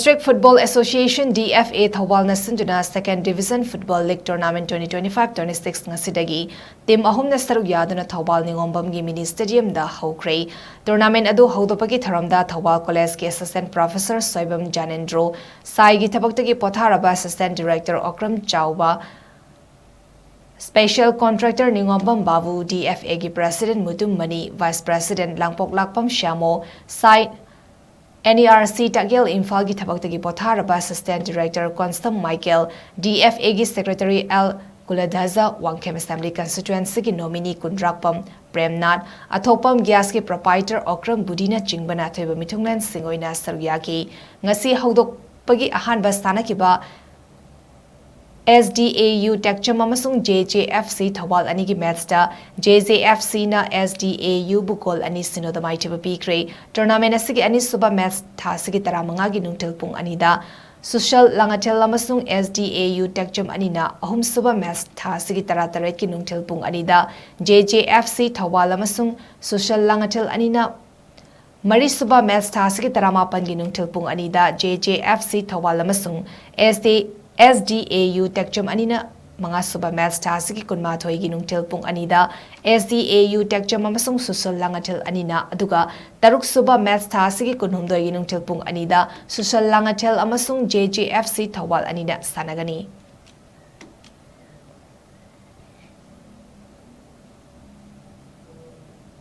District Football Association DFA Thoubal na Sinduna Second Division Football League Tournament 2025-26 ngasidagi team ahum na SARUK YADUNA Thoubal NINGOMBAM gi mini stadium da HOUKHRE tournament adu hodopagi tharamda Thoubal College ki Assistant Professor Soibam Janendro sai gi thabaktagi potharaba Assistant Director Okram Chauba Special Contractor NINGOMBAM Babu DFA gi President Mutum Mani Vice President Langpok Lakpam Shamo sai NERC Tagel Infal gi thabaktagi potharaba Assistant Director Constant Michael DFA gi Secretary L Kuladhaza Wangkhem Assembly Constituency gi nominee Kundrakpam Premnath Athopam Gas ki proprietor Okram Budina Chingbana thoiba mithungnan singoina sargya ki ngasi hodok pagi ahanba stanakiba SDAU Tekcham amasung JJFC Thoubal ani gi match da JJFC na SDAU bukol ani sinodamai tiba pikre tournament asigi ani suba match thasigi taramanga gi nungtel pung ani da social langatel amasung SDAU Tekcham ani na ahum suba match thasigi tarataret ki nungtel pung ani da JJFC Thoubal amasung social langatel ani na Mari suba match thasigi taramapan gi nungtel pung ani da JJFC Thoubal amasung SDAU Tekcham anina mga suba match tasigi kunma thoi gi nungtel pung anida SDAU Tekcham amasung social langatel anina aduga taruk suba match tasigi kunhumdoi gi nungtel pung anida social langatel amasung JJFC Thoubal anida sanagani